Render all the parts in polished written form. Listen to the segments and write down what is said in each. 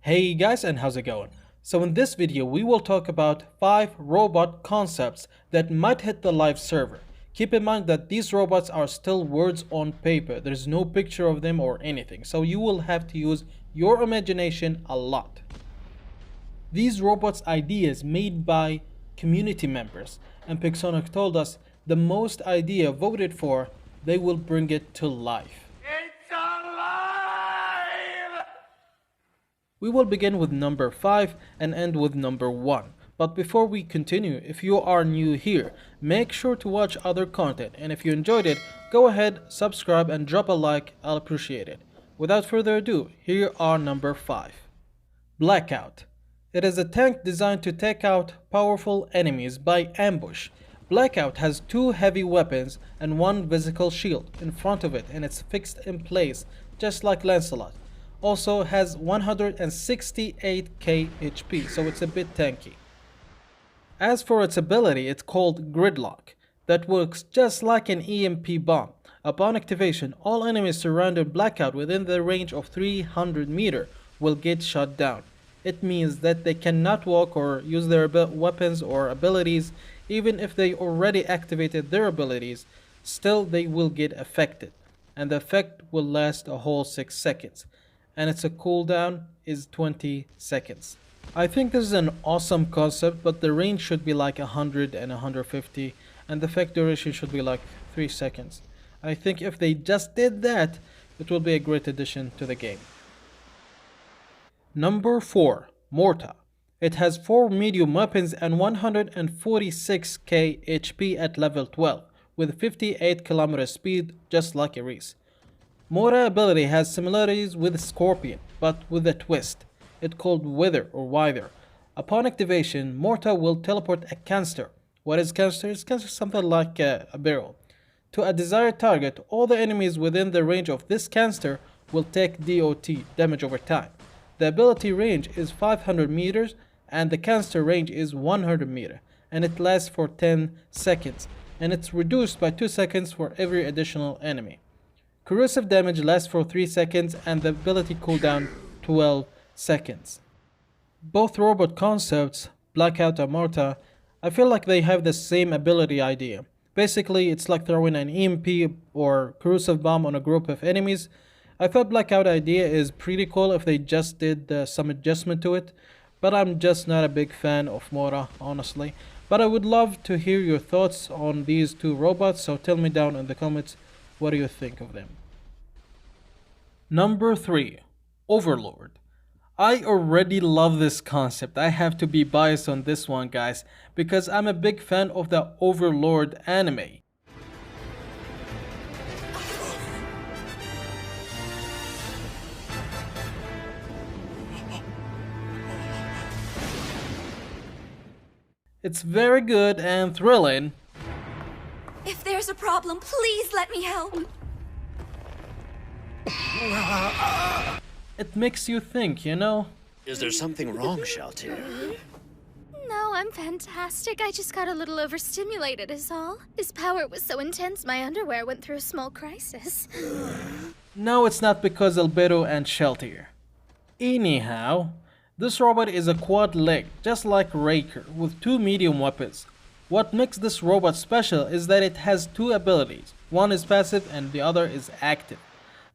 Hey guys, and how's it going? So in this video we will talk about 5 robot concepts that might hit the live server. Keep in mind that these robots are still words on paper. There's no picture of them or anything, so you will have to use your imagination a lot. These robots' ideas made by community members, and Pixonic told us the most idea voted for, they will bring it to life. We will begin with number 5 and end with number 1. But before we continue, if you are new here, make sure to watch other content, and if you enjoyed it, go ahead, subscribe and drop a like, I'll appreciate it. Without further ado, here are number 5. Blackout. It is a tank designed to take out powerful enemies by ambush. Blackout has 2 heavy weapons and 1 physical shield in front of it, and it's fixed in place just like Lancelot. Also has 168k HP, so it's a bit tanky. As for its ability, it's called Gridlock, that works just like an EMP bomb. Upon activation, all enemies surrounding Blackout within the range of 300 meters will get shot down. It means that they cannot walk or use their weapons or abilities. Even if they already activated their abilities, still they will get affected, and the effect will last a whole 6 seconds. And its cooldown is 20 seconds. I think this is an awesome concept, but the range should be like 100 and 150, and the effect duration should be like 3 seconds. I think if they just did that, it will be a great addition to the game. Number 4. MORTA. It has 4 medium weapons and 146k HP at level 12, with 58 km speed, just like a race. MORTA ability has similarities with Scorpion, but with a twist. It's called Wither or Wither. Upon activation, MORTA will teleport a canister. What is canister? It's something like a barrel. To a desired target, all the enemies within the range of this canister will take DOT, damage over time. The ability range is 500 meters and the canister range is 100 meters, and it lasts for 10 seconds, and it's reduced by 2 seconds for every additional enemy. Corrosive damage lasts for 3 seconds and the ability cooldown 12 seconds. Both robot concepts, Blackout and MORTA, I feel like they have the same ability idea. Basically, it's like throwing an EMP or corrosive bomb on a group of enemies. I thought Blackout idea is pretty cool if they just did some adjustment to it, but I'm just not a big fan of MORTA, honestly. But I would love to hear your thoughts on these 2 robots, so tell me down in the comments what do you think of them. Number 3. Overlord. I already love this concept. I have to be biased on this one, guys, because I'm a big fan of the Overlord anime. It's very good and thrilling. If there's a problem, please let me help. It makes you think, you know? Is there something wrong, Shelter? No, I'm fantastic. I just got a little overstimulated is all. His power was so intense my underwear went through a small crisis. No, it's not because ℹvideo and Shelter. Anyhow, this robot is a quad leg, just like Raker, with 2 medium weapons. What makes this robot special is that it has 2 abilities. One is passive and the other is active.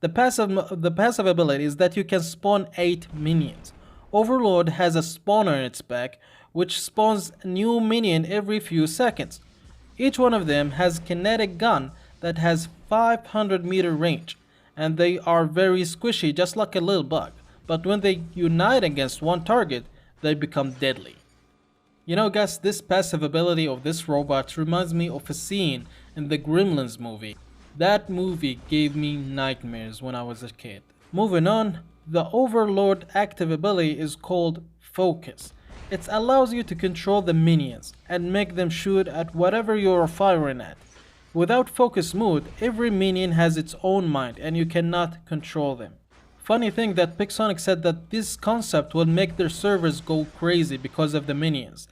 The passive ability is that you can spawn 8 minions. Overlord has a spawner in its back, which spawns a new minion every few seconds. Each one of them has a kinetic gun that has 500 meter range, and they are very squishy, just like a little bug. But when they unite against one target, they become deadly. You know guys, this passive ability of this robot reminds me of a scene in the Gremlins movie. That movie gave me nightmares when I was a kid. Moving on, the Overlord active ability is called Focus. It allows you to control the minions and make them shoot at whatever you are firing at. Without focus mode, every minion has its own mind and you cannot control them. Funny thing that Pixonic said that this concept will make their servers go crazy because of the minions.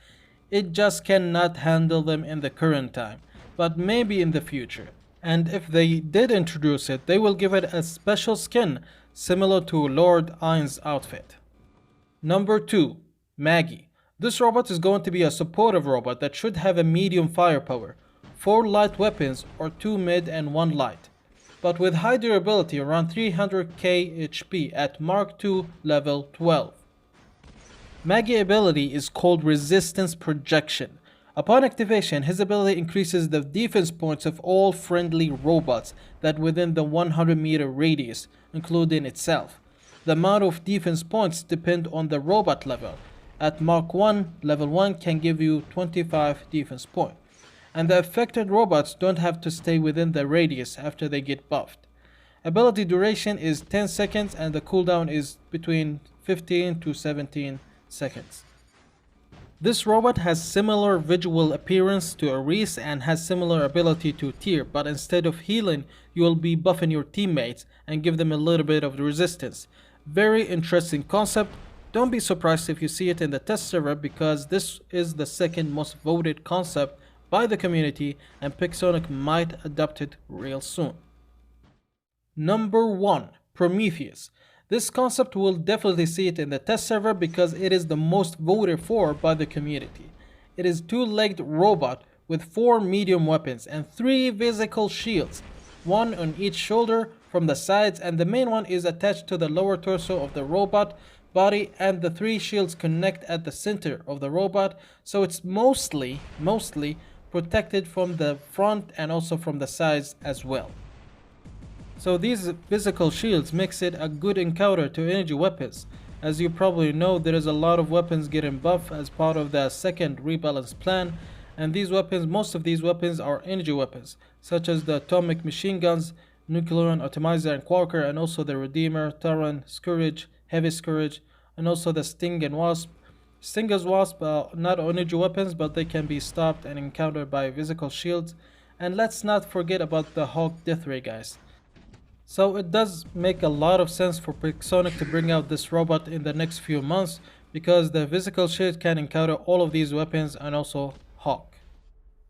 It just cannot handle them in the current time, but maybe in the future. And if they did introduce it, they will give it a special skin similar to Lord Ain's outfit. Number 2. MAGI. This robot is going to be a supportive robot that should have a medium firepower, 4 light weapons or 2 mid and 1 light, but with high durability around 300k HP at Mark II level 12. MAGI ability is called Resistance Projection. Upon activation, his ability increases the defense points of all friendly robots that within the 100 meter radius, including itself. The amount of defense points depend on the robot level. At Mark 1, level 1 can give you 25 defense points. And the affected robots don't have to stay within the radius after they get buffed. Ability duration is 10 seconds and the cooldown is between 15 to 17 seconds. This robot has similar visual appearance to Ares and has similar ability to Tyr, but instead of healing, you will be buffing your teammates and give them a little bit of resistance. Very interesting concept. Don't be surprised if you see it in the test server, because this is the second most voted concept by the community and Pixonic might adopt it real soon. Number 1. Prometheus. This concept will definitely see it in the test server because it is the most voted for by the community. It is 2-legged robot with 4 medium weapons and 3 physical shields, 1 on each shoulder from the sides, and the main one is attached to the lower torso of the robot body, and the 3 shields connect at the center of the robot, so it's mostly protected from the front and also from the sides as well. So these physical shields makes it a good encounter to energy weapons. As you probably know, there is a lot of weapons getting buffed as part of the second rebalance plan, and these weapons, most of these weapons are energy weapons, such as the atomic machine guns, nuclear atomizer and quarker, and also the Redeemer, Terran, Scourge, Heavy Scourge, and also the Sting and Wasp. Sting and Wasp are not energy weapons, but they can be stopped and encountered by physical shields. And let's not forget about the Hawk Death Ray, guys. So it does make a lot of sense for Pixonic to bring out this robot in the next few months, because the physical shield can encounter all of these weapons and also Hawk.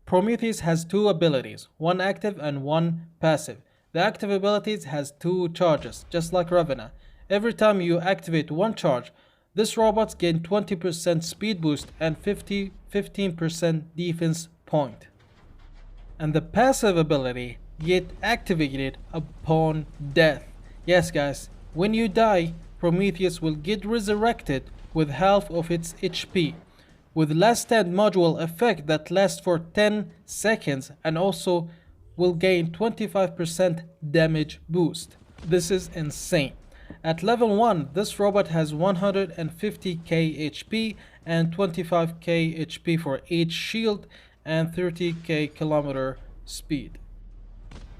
Prometheus has 2 abilities, 1 active and 1 passive. The active abilities has 2 charges, just like Ravenna. Every time you activate 1 charge, this robot gains 20% speed boost and 15% defense point. And the passive ability get activated upon death. Yes guys, when you die, Prometheus will get resurrected with half of its HP, with last stand module effect that lasts for 10 seconds and also will gain 25% damage boost. This is insane. At level 1, this robot has 150k HP and 25k HP for each shield and 30k kilometer speed.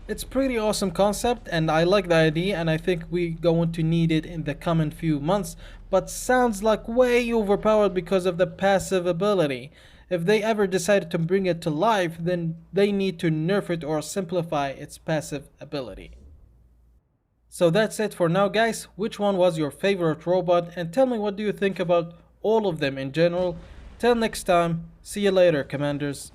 It's pretty awesome concept and I like the idea, and I think we're going to need it in the coming few months, but sounds like way overpowered because of the passive ability. If they ever decided to bring it to life, then they need to nerf it or simplify its passive ability. So that's it for now guys. Which one was your favorite robot, and tell me what do you think about all of them in general. Till next time, see you later, Commanders.